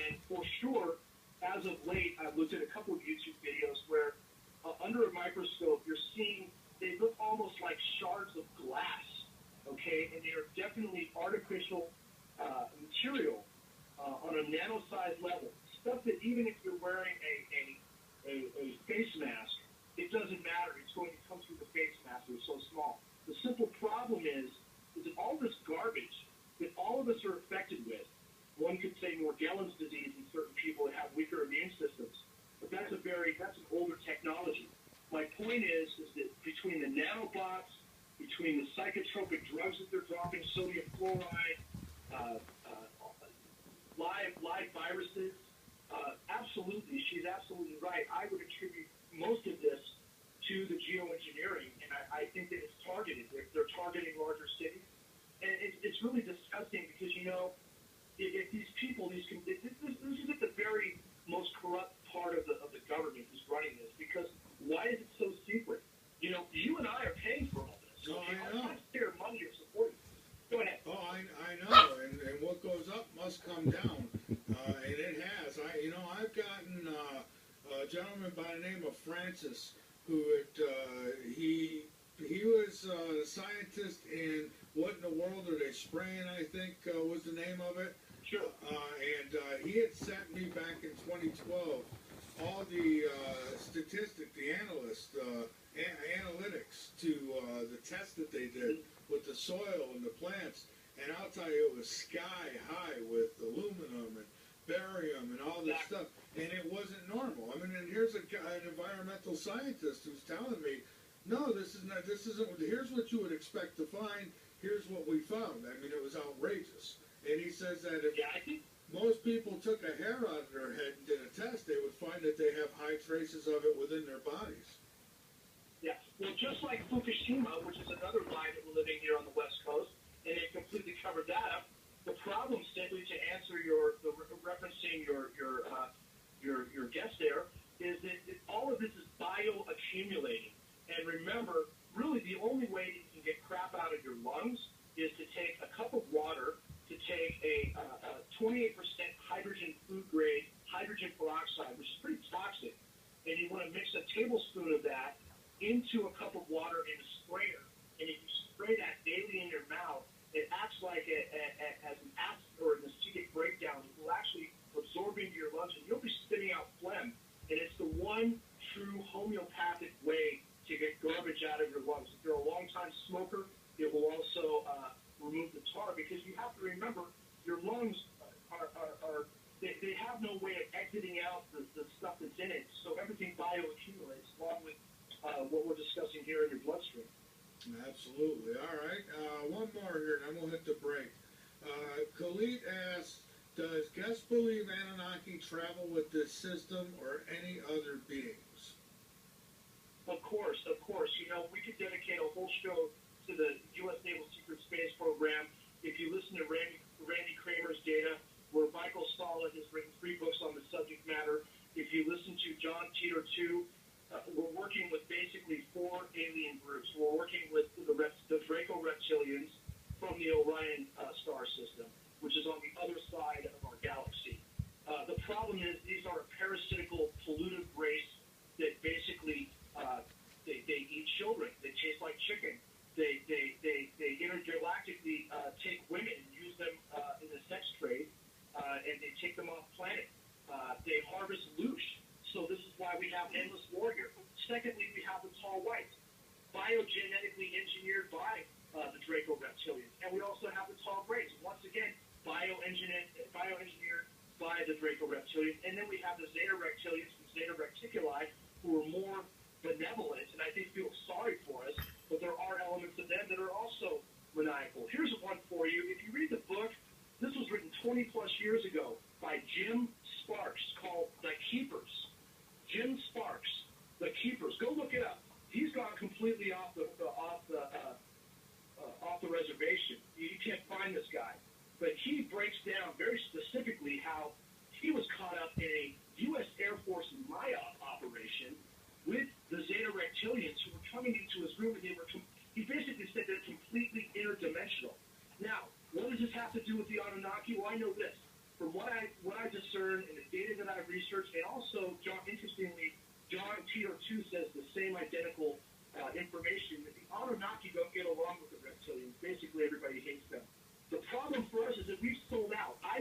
And for sure, as of late, I've looked at a couple of YouTube videos where under a microscope, you're seeing they look almost like shards of glass, okay? And they are definitely artificial material on a nano-sized level. Stuff that even if you're wearing a face mask, it doesn't matter. It's going to come through the face mask. It's so small. The simple problem is that all this garbage that all of us are affected with, one could say Morgellons disease in certain people that have weaker immune systems, but that's an older technology. My point is that between the nanobots, between the psychotropic drugs that they're dropping, sodium fluoride, live viruses, absolutely, she's absolutely right. I would attribute most of this to the geoengineering, and I think that it's targeted. They're targeting larger cities, and it's really disgusting because, you know, if these people, this is at the very most corrupt part of the government who's running this, because why is it so secret? You know, you and I are paying for all this. Oh, I know. Taxpayer money are supporting it. Go ahead. Oh, I know, and what goes up must come down, and it has. I've gotten a gentleman by the name of Francis, who he was a scientist in what in the world are they spraying, I think was the name of it. Sure. And he had sent me back in 2012 all the statistics, the analytics to the test that they did with the soil and the plants. And I'll tell you, it was sky high with aluminum and barium and all this stuff. And it wasn't normal. I mean, and here's an environmental scientist who's telling me, no, this isn't, here's what you would expect to find, here's what we found. I mean, it was outrageous. And he says that if most people took a hair out of their head and did a test, they would find that they have high traces of it within their bodies. Yeah, well, just like Fukushima, which is another lie that we're living here on the West Coast, and they completely covered that up. The problem, simply to answer referencing your guest there, is that all of this is bioaccumulating. And remember, really the only way that you can get crap out of your lungs is to take a cup of water, to take a 28% hydrogen food grade hydrogen peroxide, which is pretty toxic, and you want to mix a tablespoon of that into a cup of water in a sprayer. And if you spray that daily in your mouth, it acts like as an acid or an acidic breakdown. It will actually absorb into your lungs, and you'll be spitting out phlegm. And it's the one true homeopathic way to get garbage out of your lungs. If you're a long-time smoker, it will also remove the tar, because you have to remember your lungs they have no way of exiting out the stuff that's in it. So everything bioaccumulates along with what we're discussing here in your bloodstream. Absolutely. All right. One more here, and then we'll hit the break. Khalid asks, does guests believe Anunnaki travel with this system or any other beings? Of course. You know, we could dedicate a whole show to the U.S. Naval Secret Space Program. If you listen to Randy Kramer's data, where Michael Salla has written 3 books on the subject matter. If you listen to John Titor II, we're working with basically 4 alien groups. We're working with the Draco reptilians from the Orion star system, which is on the other side of our galaxy. The problem is these are a parasitical, pollutive race that basically they eat children. They taste like chicken. They intergalactically take women and use them in the sex trade, and they take them off planet. They harvest loosh. So this is why we have endless war here. Secondly, we have the tall whites, biogenetically engineered by the Draco reptilians. And we also have the tall grays, once again, bioengineered by the Draco reptilians. And then we have the Zeta reptilians and Zeta reticuli, who are more benevolent, and I think feel sorry for us, but there are elements of them that are also maniacal. Here's one for you. If you read the book, this was written 20-plus years ago by Jim Sparks, called The Keepers. Jim Sparks, The Keepers. Go look it up. He's gone completely off the reservation. You can't find this guy. But he breaks down very specifically how he was caught up in a U.S. Air Force Maya operation with the Zeta reptilians who were coming into his room, and he basically said they're completely interdimensional. Now, what does this have to do with the Anunnaki? Well, I know this. From what I discern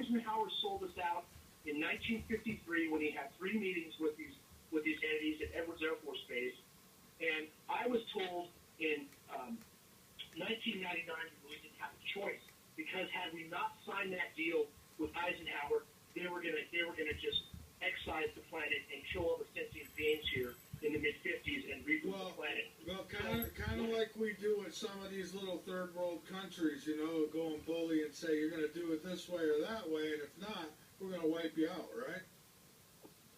Eisenhower sold us out in 1953 when he had 3 meetings with these entities at Edwards Air Force Base, and I was told in 1999 we really didn't have a choice, because had we not signed that deal with Eisenhower, they were gonna just excise the planet and kill all the sentient beings here in the mid-50s and reboot the planet. Well, kind of like we do with some of these little third world countries, you know, go and bully and say you're going to do it this way or that way, and if not, we're going to wipe you out, right?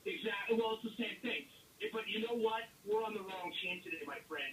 Exactly. Well, it's the same thing. But you know what? We're on the wrong team today, my friend.